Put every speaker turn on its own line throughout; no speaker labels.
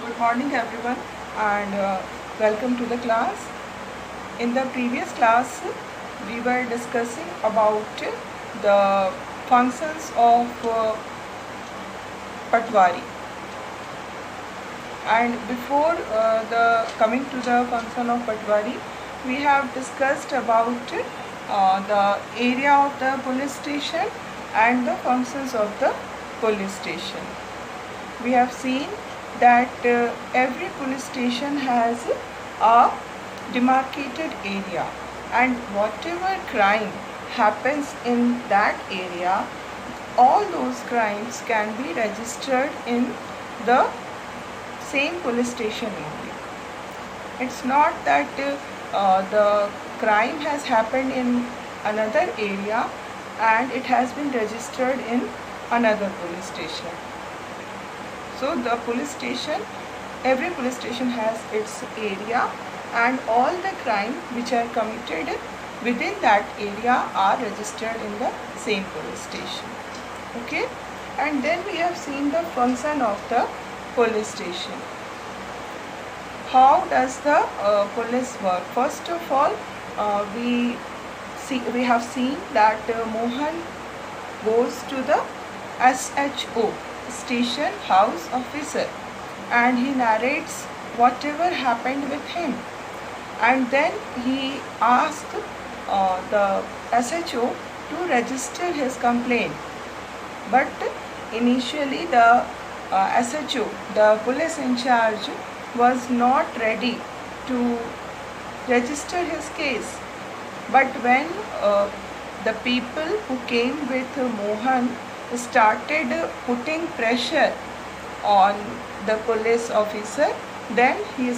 Good morning everyone and welcome to the class. In the previous class we were discussing about the functions of Patwari, and before the coming to the function of Patwari we have discussed about the area of the police station and the functions of the police station. We have seen that every police station has a demarcated area, and whatever crime happens in that area, all those crimes can be registered in the same police station only. It's not that the crime has happened in another area and it has been registered in another police station. So the police station, every police station has its area, and all the crime which are committed within that area are registered in the same police station. Okay, and then we have seen the function of the police station. How does the police work? First of all, we have seen that Mohan goes to the SHO, station house officer, and he narrates whatever happened with him, and then he asked the SHO to register his complaint. But initially the SHO, the police in charge, was not ready to register his case. But when the people who came with Mohan started putting pressure on the police officer, then he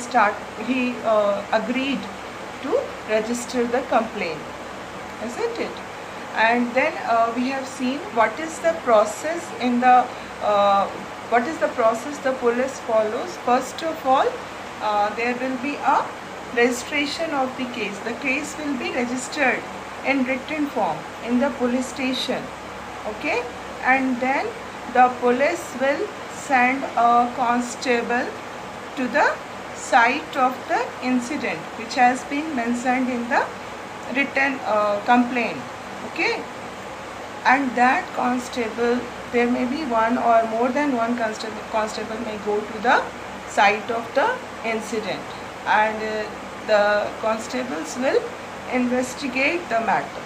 agreed to register the complaint, isn't it? And then we have seen what is the process in the the police follows. First of all, there will be a registration of the case. The case will be registered in written form in the police station. Okay, and then the police will send a constable to the site of the incident which has been mentioned in the written complaint. Okay, and that constable, there may be one or more than one constable may go to the site of the incident, and the constables will investigate the matter.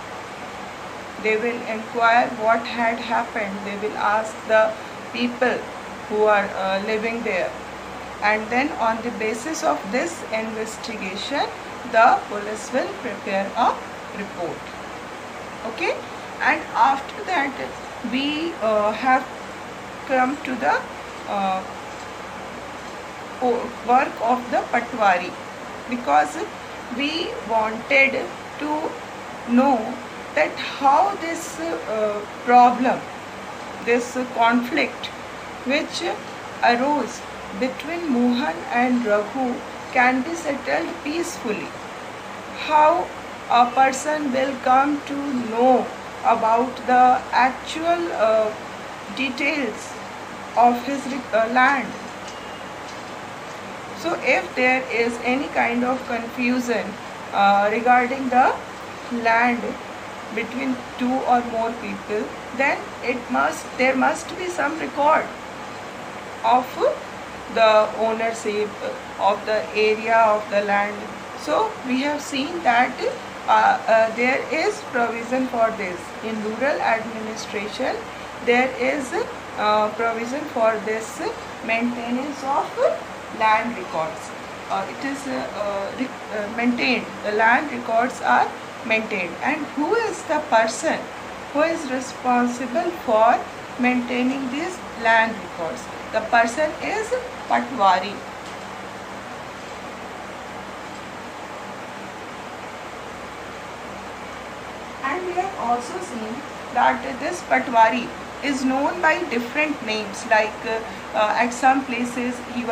They will inquire what had happened. They will ask the people who are living there, and then on the basis of this investigation the police will prepare a report. Okay, and after that we have come to the work of the Patwari, because we wanted to know that how this problem, this conflict which arose between Mohan and Raghu can be settled peacefully. How a person will come to know about the actual details of his land. So if there is any kind of confusion regarding the land between two or more people, then there must be some record of the ownership of the area of the land. So we have seen that there is provision for this in rural administration. There is provision for this maintenance of land records. It is maintained. The land records are maintained. And who is the person who is responsible for maintaining these land records? The person is Patwari. And we have also seen that this Patwari is known by different names, like at some places he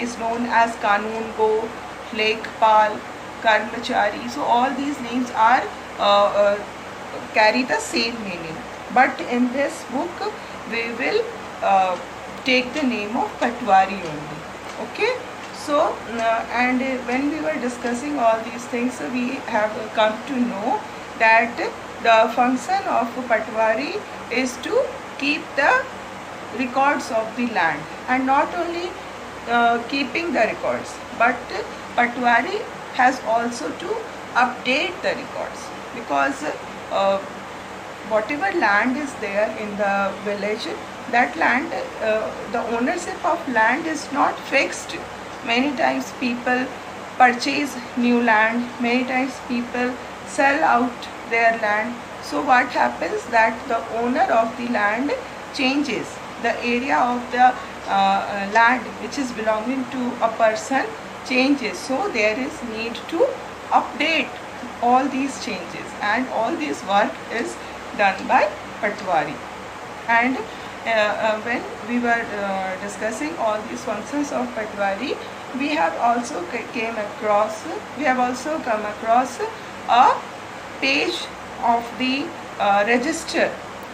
is known as Kanun Go, Lekpal, Karmachari. So all these names are carry the same meaning. But in this book we will take the name of Patwari only. Okay, so and when we were discussing all these things, we have come to know that the function of Patwari is to keep the records of the land, and not only keeping the records, but Patwari has also to update the records, because whatever land is there in the village, that land, the ownership of land is not fixed. Many times people purchase new land, many times people sell out their land. So what happens, that the owner of the land changes, the area of the land which is belonging to a person changes. So there is need to update all these changes, and all this work is done by Patwari. And when we were discussing all these functions of Patwari, we have also come across a page of the register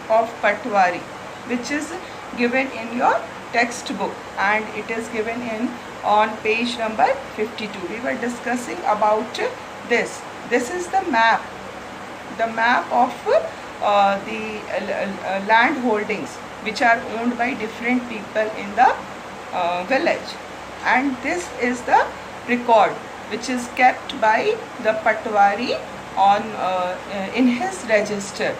of Patwari, which is given in your textbook, and it is given on page number 52. We were discussing about this. This is the map of the land holdings which are owned by different people in the village, and this is the record which is kept by the Patwari on in his register.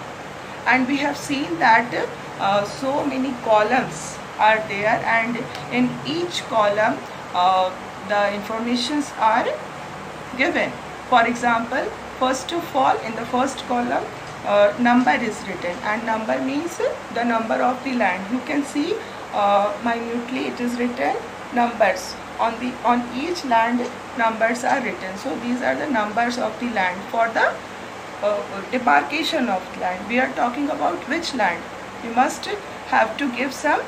And we have seen that so many columns are there, and in each column the informations are given. For example, first of all, in the first column number is written, and number means the number of the land. You can see minutely it is written numbers on each land. Numbers are written. So these are the numbers of the land for the demarcation of land. We are talking about which land. You must have to give some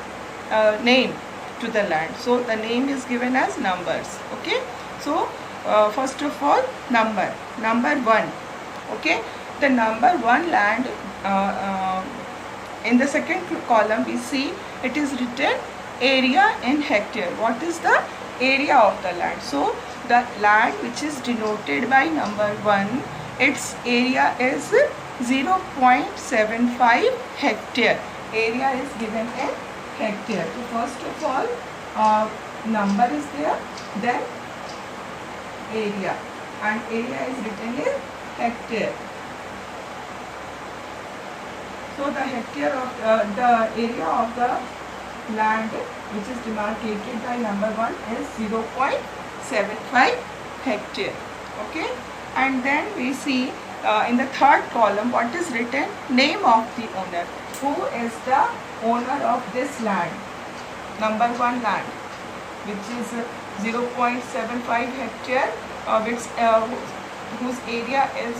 name to the land. So the name is given as numbers. Okay. So first of all, number 1. Okay. The number 1 land, in the second column we see it is written area in hectare. What is the area of the land? So the land which is denoted by number 1, its area is 0.75 hectare. Area is given in hectare. So first of all, number is there, then area, and area is written in hectare. So the hectare of the area of the land which is demarcated by number 1 is 0.75 hectare. Okay, and then we see in the third column what is written: name of the owner. Who is the owner of this land? Number 1 land, which is 0.75 hectare, whose area is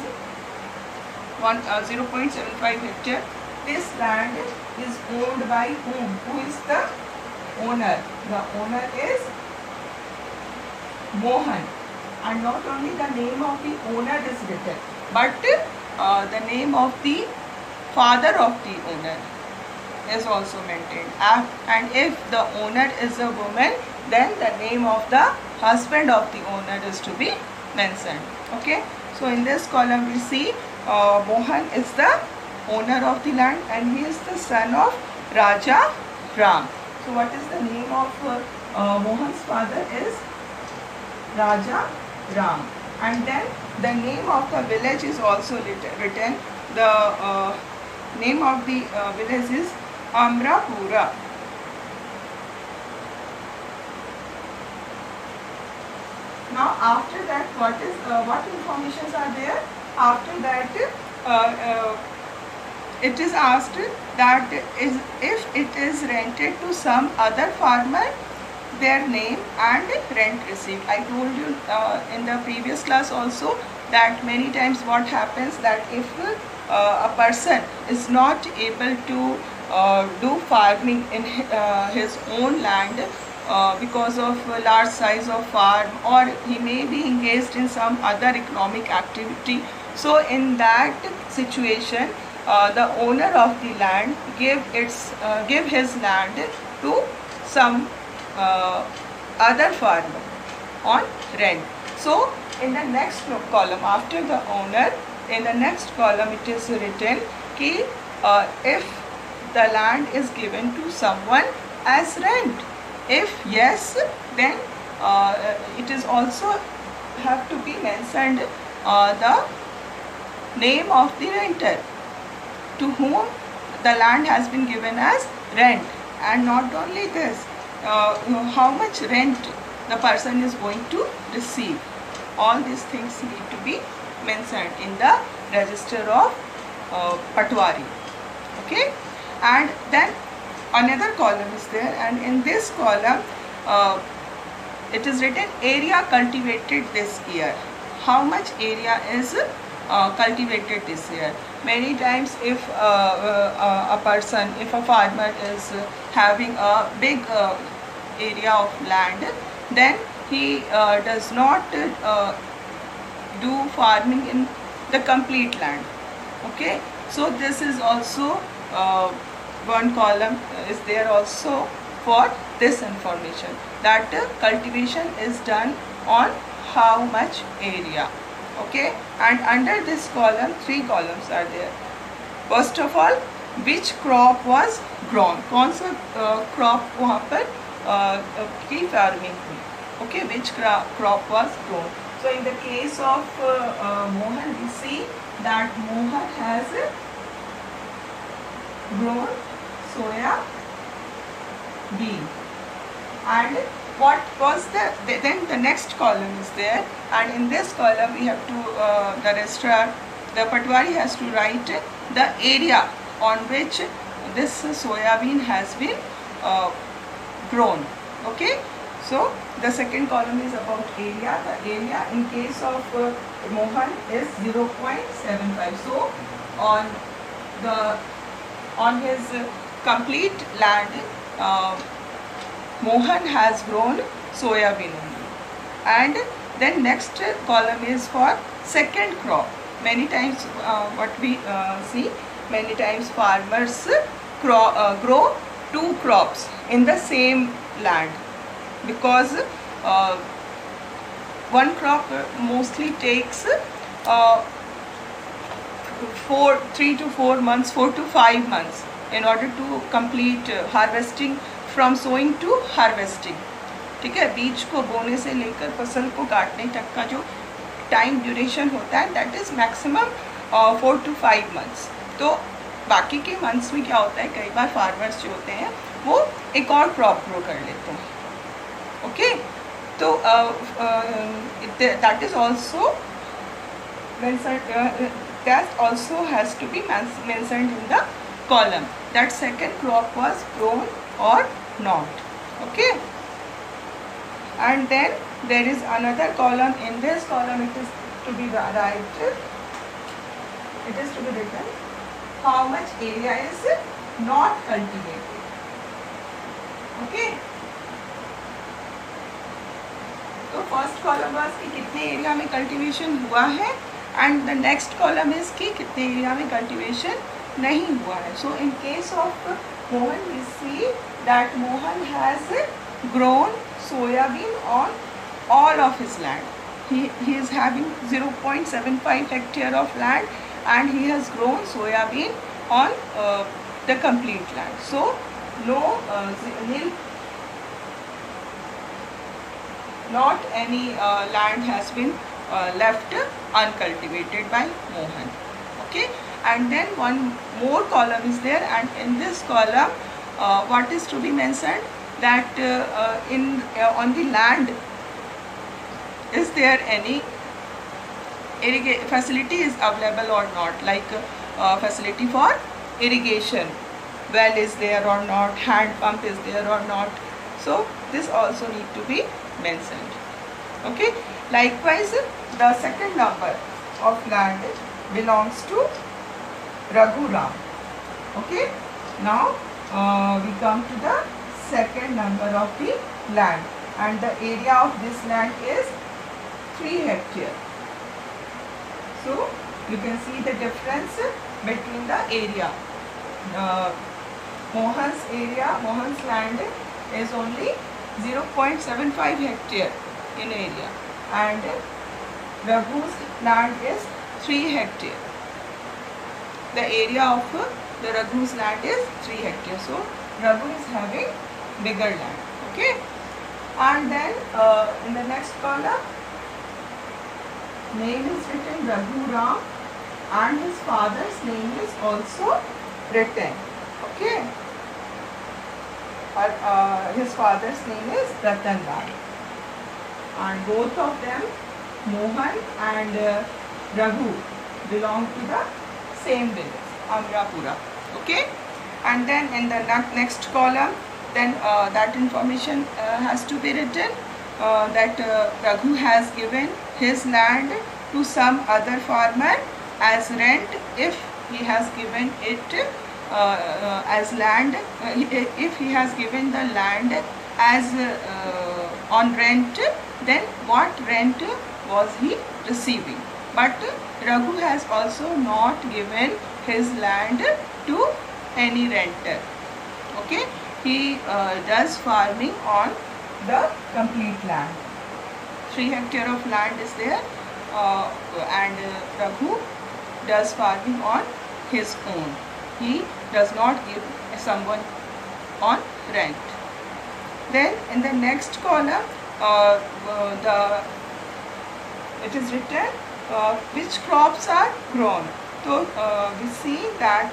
0.75 hectare. This land is owned by whom? Who is the owner? The owner is Mohan. And not only the name of the owner is written, but the name of the father of the owner is also maintained. And if the owner is a woman, then the name of the husband of the owner is to be mentioned. Okay. So in this column we see Mohan is the owner of the land, and he is the son of Raja Ram. So what is the name of Mohan's father is Raja Ram. And then the name of the village is also written. The name of the village is Amrapura. Now after that, what informations are there? After that, it is asked that if it is rented to some other farmer, their name and rent received. I told you in the previous class also that many times what happens, that if a person is not able to do farming in his own land because of a large size of farm, or he may be engaged in some other economic activity, so in that situation the owner of the land give his land to some other farmer on rent. So in the next column after the owner, in the next column it is written ki if the land is given to someone as rent. If yes, then it is also have to be mentioned the name of the renter to whom the land has been given as rent, and not only this, how much rent the person is going to receive. All these things need to be mentioned in the register of Patwari. Okay, and then another column is there, and in this column it is written area cultivated this year. How much area is cultivated this year? Many times if a person, if a farmer is having a big area of land, then he does not do farming in the complete land. Okay, so this is also one column is there also for this information, that cultivation is done on how much area. Okay, and under this column 3 columns are there. First of all, which crop was grown, कौन सा crop वहाँ पर की farming हुई. Okay, which crop was grown. So in the case of Mohan, we see that Mohan has grown soya bean. And what was then the next column is there, and in this column we have to the registrar, the Patwari has to write the area on which this soya bean has been grown. Okay, so the second column is about area. The area in case of Mohan is 0.75. So on his complete land, Mohan has grown soya bean only. And then next column is for second crop. Many times what we see, many times farmers grow 2 crops in the same land, because one crop mostly takes 3 to 4 months, 4 to 5 months in order to complete harvesting, from sowing to harvesting. ठीक है, बीज को बोने से लेकर फसल को काटने तक का जो टाइम ड्यूरेशन होता है, that is maximum 4 to 5 months. तो बाकी के मंथ्स में क्या होता है, कई बार फार्मर्स जो होते हैं वो एक और क्रॉप ग्रो कर लेते हैं. ओके, तो that is also that also has to be mentioned in the column, that second crop was grown or not. Okay, and then there is another column. In this column it is to be written how much area is not cultivated. Okay, तो first column was कि कितने area में cultivation हुआ है, and the next column is कि कितने area में cultivation नहीं हुआ है. So in case of Mohan, we see that Mohan has grown soya bean on all of his land. He is having 0.75 hectare of land, and he has grown soya bean on the complete land. So no not any land has been left uncultivated by Mohan. Okay, and then one more column is there, and in this column what is to be mentioned, that on the land, is there any facility is available or not, like facility for irrigation, well is there or not, hand pump is there or not. So this also need to be mentioned. Okay, likewise the second number of land belongs to Raghu Ram. Okay, now we come to the second number of the land, and the area of this land is 3 hectares. So you can see the difference between the area. Mohan's land is only 0.75 hectare in area, and Raghu's land is 3 hectare. The area of the Raghu's land is 3 hectare. So Raghu is having bigger land. Okay. And then in the next column, name is written Raghu Ram, and his father's name is also written. Okay. His father's name is Ratan Ram, and both of them, Mohan and Raghu, belong to the same village, Amrapura. Okay. And then in the next column, then that information has to be written, that Raghu has given his land to some other farmer as rent if he has given it as land, if he has given the land as on rent, then what rent was he receiving? But Raghu has also not given his land to any renter. Okay, he does farming on the complete land. 3 hectare of land is there, and Raghu does farming on his own. He does not give someone on rent. Then in the next column, it is written which crops are grown. So we see that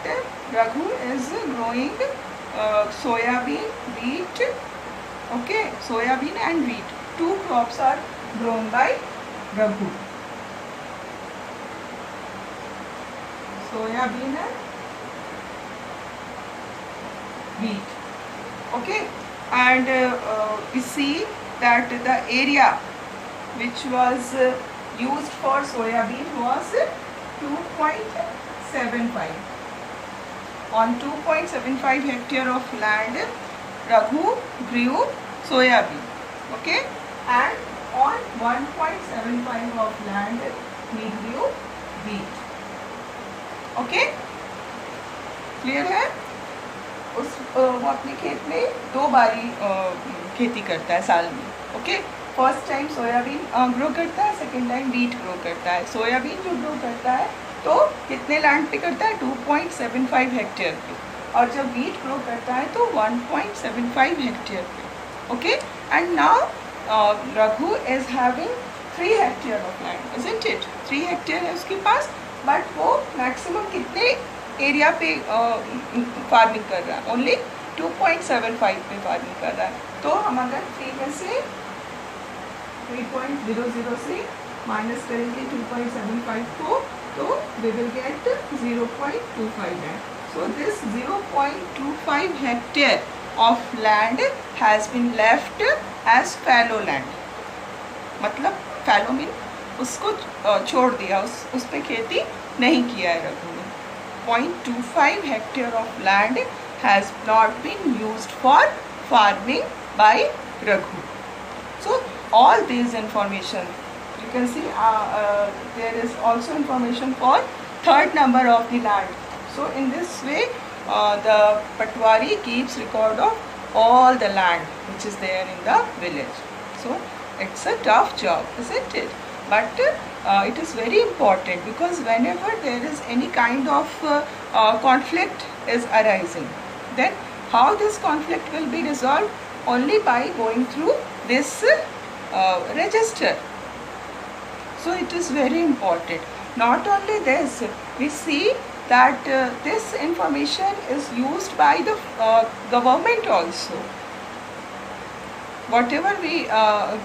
Raghu is growing soybean, wheat. Okay, soybean and wheat. 2 crops are grown by Raghu. Soybean and wheat. Okay, and we see that the area which was used for soybean was 2.75. On 2.75 hectare of land, Raghu grew soybean. Okay, and on 1.75 of land, he grew wheat. Okay, clear है? वो अपने खेत में 2 बारी खेती करता है साल में. Okay, first time soybean grow करता है, सेकेंड टाइम वीट ग्रो करता है. सोयाबीन जो ग्रो करता है तो कितने लैंड पे करता है? 2.75 हेक्टेयर पे, और जब वीट ग्रो करता है तो 1.75 हेक्टेयर पे. Okay, and now Raghu is having 3 hectare of land, isn't it? 3 hectare है उसके पास, बट वो मैक्सिमम कितने एरिया पे फार्मिंग कर रहा है? ओनली 2.75 पे फार्मिंग कर रहा है. तो हम अगर 3 में से 3.00 से माइनस करेंगे 2.75 को, तो we will get 0.25 है. So this 0.25 hectare of land has been left as fallow land. मतलब fallow मीन उसको छोड़ दिया, उस पे खेती नहीं किया है रघु ने. 0.25 hectare of land has not been used for farming by Raghu. So all these information, you can see there is also information for third number of the land. So in this way the Patwari keeps record of all the land which is there in the village. So it's a tough job, isn't it? But it is very important, because whenever there is any kind of conflict is arising, then how this conflict will be resolved? Only by going through this register. So it is very important. Not only this, we see that this information is used by the government also. Whatever we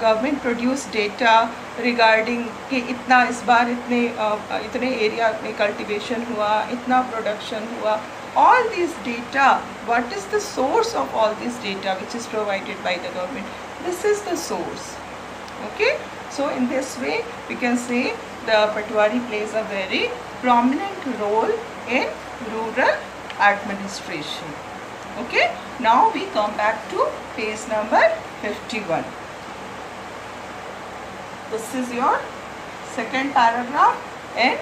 government produce data regarding कि इतना इस बार इतने area में cultivation हुआ, इतना production हुआ, all these data, what is the source of all this data which is provided by the government? This is the source. Okay, so in this way we can say the Patwari plays a very prominent role in rural administration. Okay, now we come back to page number 51. This is your second paragraph in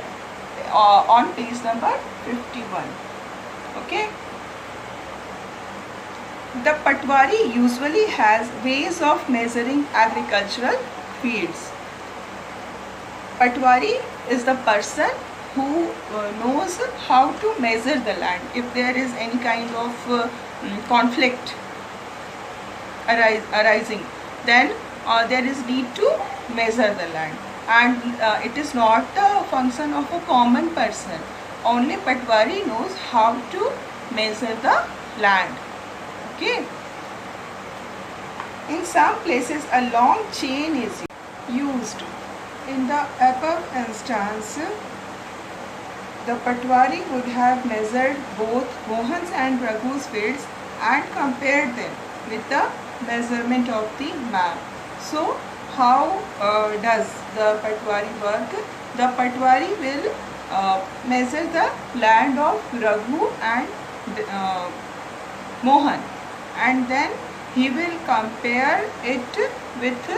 on page number 51. Okay, The patwari usually has ways of measuring agricultural fields. Patwari is the person who knows how to measure the land. If there is any kind of conflict arising, then there is need to measure the land, and it is not the function of a common person. Only patwari knows how to measure the land. Okay. In some places a long chain is used. In the above instance, the patwari would have measured both Mohan's and Raghu's fields and compared them with the measurement of the map. So how does the patwari work? The patwari will measure the land of Raghu and Mohan, and then he will compare it with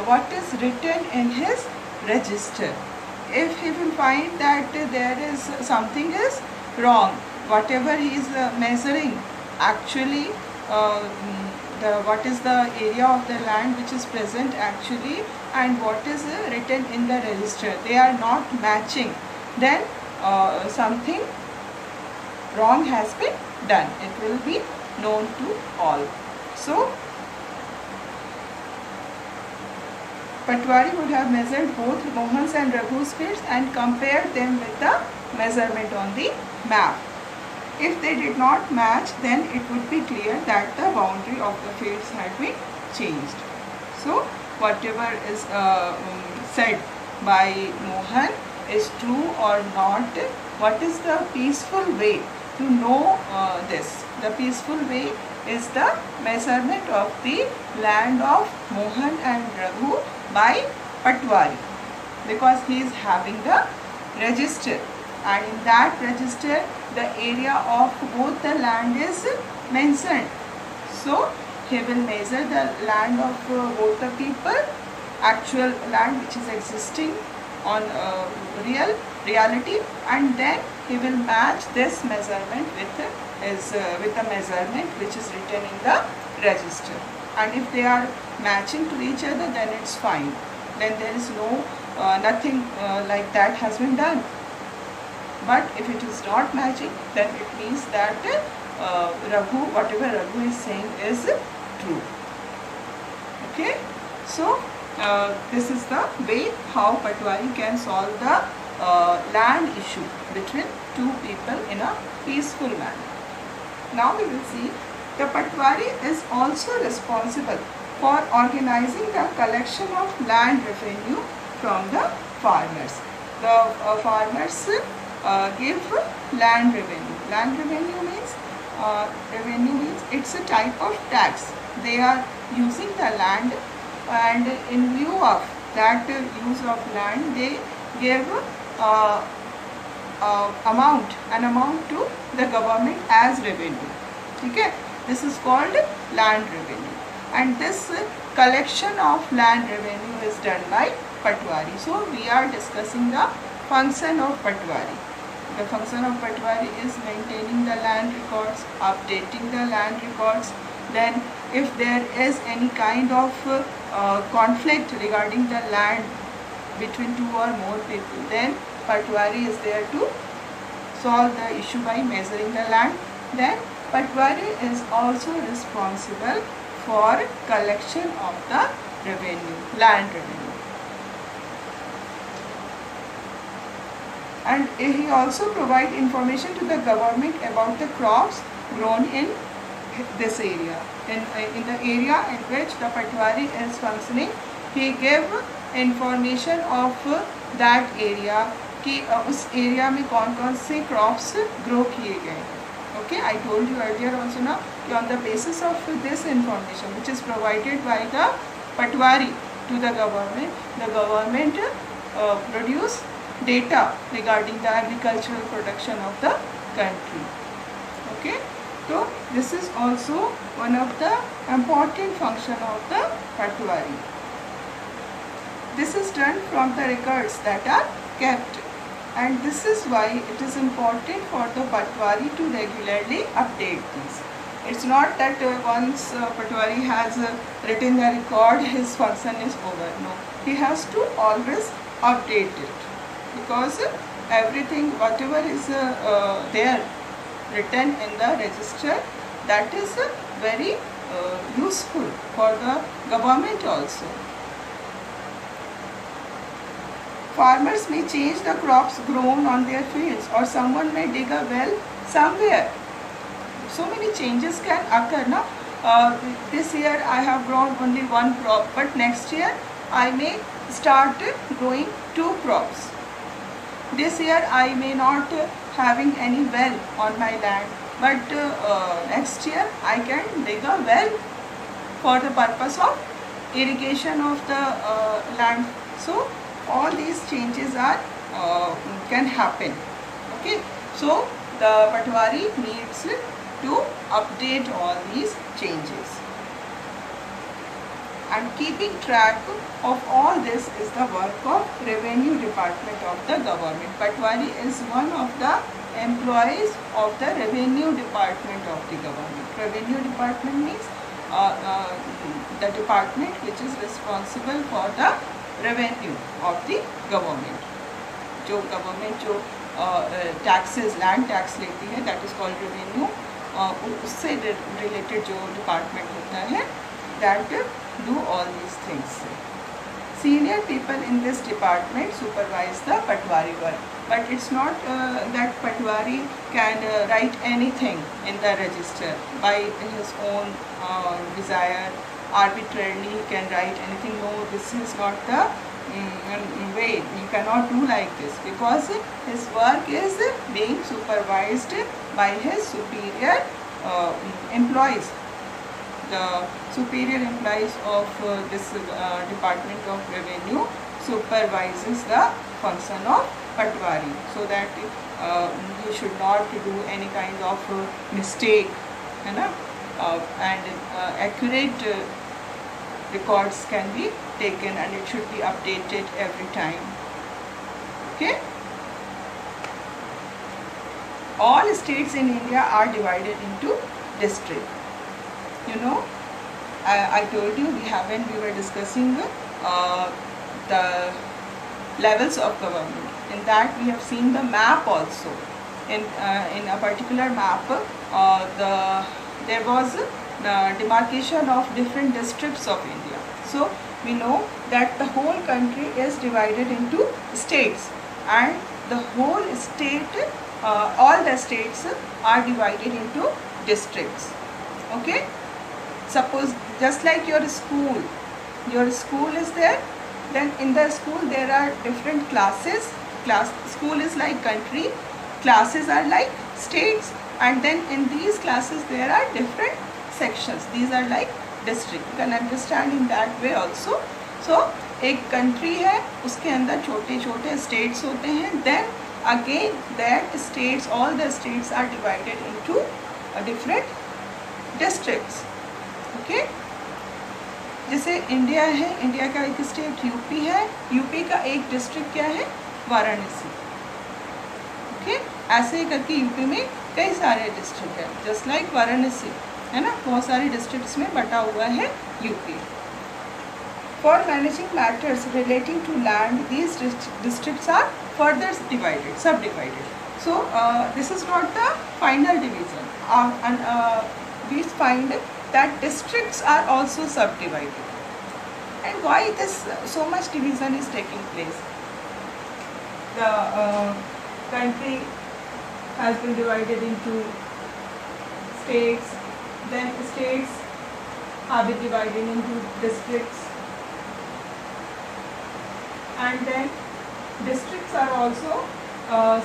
what is written in his register. If he will find that there is something is wrong, whatever he is measuring, actually what is the area of the land which is present actually and what is written in the register, they are not matching, then something wrong has been done. It will be known to all. So patwari would have measured both Mohan's and Raghu's fields and compared them with the measurement on the map. If they did not match, then it would be clear that the boundary of the fields had been changed. So whatever is said by Mohan is true or not. What is the peaceful way to know this? The peaceful way is the measurement of the land of Mohan and Raghu by patwari, because he is having the register, and in that register the area of both the land is mentioned. So he will measure the land of both the people, actual land which is existing on reality, and then he will match this measurement with the measurement which is written in the register. And if they are matching to each other, then it's fine. Then there is nothing like that has been done. But if it is not matching, then it means that whatever Raghu is saying is true. Okay. So this is the way how patwari can solve the land issue between two people in a peaceful manner. Now we will see the patwari is also responsible for organizing the collection of land revenue from the farmers. The farmers give land revenue. Land revenue means it's a type of tax. They are using the land, and in lieu of that use of land, they give an amount to the government as revenue. Okay, this is called land revenue, and this collection of land revenue is done by patwari. So we are discussing the function of patwari. The function of patwari is maintaining the land records, updating the land records. Then if there is any kind of conflict regarding the land between two or more people, then patwari is there to solve the issue by measuring the land. Then patwari is also responsible for collection of the revenue, land revenue. And he also provides information to the government about the crops grown in this area. In the area in which the patwari is functioning, he gave information of that area कि उस area में कौन-कौन से crops grow किए गए. Okay, I told you earlier also now कि on the basis of this information which is provided by the patwari to the government produce data regarding the agricultural production of the country. Okay, so this is also one of the important function of the patwari. This is done from the records that are kept, and this is why it is important for the patwari to regularly update these. It's not that once Patwari has written the record, his function is over. No, he has to always update it, because everything, whatever is there written in the register, that is very useful for the government also. Farmers may change the crops grown on their fields, or someone may dig a well somewhere. So many changes can occur. Now, this year I have grown only one crop, but next year I may start growing 2 crops. This year I may not having any well on my land, but next year I can dig a well for the purpose of irrigation of the land. So all these changes are can happen. Okay, so the Patwari needs to update all these changes, and keeping track of all this is the work of Revenue Department of the government. Patwari is one of the employees of the Revenue Department of the government. Revenue Department means the department which is responsible for the revenue of the government. जो government जो taxes, land tax लेती है, that is called revenue. उससे related जो department होता है, that do all these things. Senior people in this department supervise the Patwari work, but it's not that Patwari can write anything in the register by his own desire. Arbitrarily he can write anything. No, this is not the way. You cannot do like this, because his work is being supervised by his superior employees. The superior employees of this Department of Revenue supervises the function of Patwari, so that he should not do any kind of mistake, है ना, and accurate records can be taken, and it should be updated every time. Okay. All states in India are divided into districts. You know, I told you when we were discussing the levels of government. In that we have seen the map also. In a particular map, there was demarcation of different districts of India. So we know that the whole country is divided into states, and the whole state, all the states are divided into districts. Okay. Suppose just like your school is there, then in the school there are different classes. School is like country, classes are like states, and then in these classes there are different sections. These are like district. You can understand in that way also. So एक country है, उसके अंदर छोटे छोटे states होते हैं. Then again that states, all the states are divided into different districts. Okay. जैसे India है, इंडिया का एक स्टेट यूपी है, यूपी का एक डिस्ट्रिक्ट क्या है, वाराणसी. ओके, ऐसे ही करके यूपी में कई सारे डिस्ट्रिक्ट है, जस्ट लाइक वाराणसी है ना, बहुत सारे डिस्ट्रिक्ट्स में बटा हुआ है UP. For managing matters relating to land these districts are further divided, sub divided. So this is not the final division, and we find that districts are also subdivided. And why this so much division is taking place? The country has been divided into states, then states have been divided into districts, and then districts are also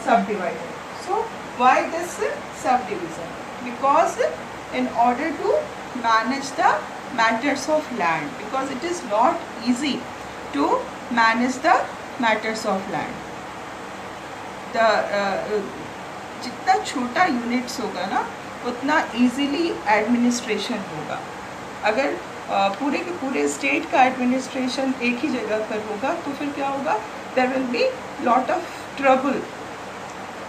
subdivided. So why this subdivision? Because in order to manage the matters of land, because it is not easy to manage the matters of land. The जितना छोटा units होगा ना, उतना easily administration होगा. अगर पूरे के पूरे स्टेट का एडमिनिस्ट्रेशन एक ही जगह पर होगा तो फिर क्या होगा, there will be lot of trouble.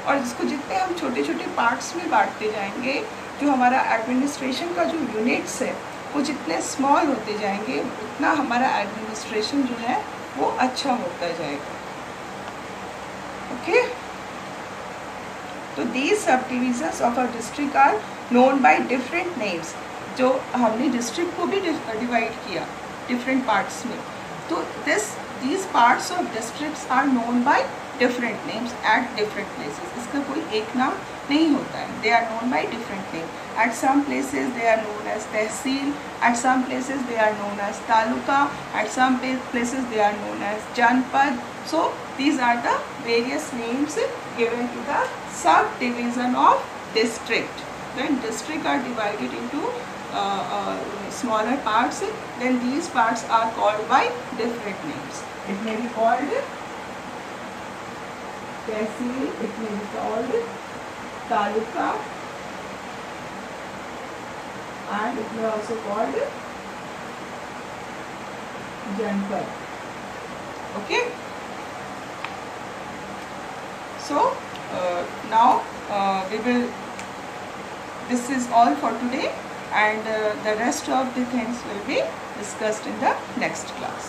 और जिसको जितने हम छोटे छोटे पार्ट्स में बांटते जाएंगे, जो हमारा एडमिनिस्ट्रेशन का जो यूनिट्स है वो जितने स्मॉल होते जाएंगे उतना हमारा एडमिनिस्ट्रेशन जो है वो अच्छा होता जाएगा. ओके, तो दीज सब divisions of a district are known by different names. जो हमने डिस्ट्रिक्ट को भी डिवाइड किया डिफरेंट पार्ट्स में, तो these parts of districts are known by different names at different places. इसका कोई एक नाम नहीं होता है. They are known by different names. At some places they are known as tehsil, at some places they are known as taluka, at some places they are known as janpad. So these are the various names given to the subdivision of district. When districts are divided into smaller parts, then these parts are called by different names. It may be called tehsil, it may be called taluka, and it may also called janpad. Okay. So now this is all for today, and the rest of the things will be discussed in the next class.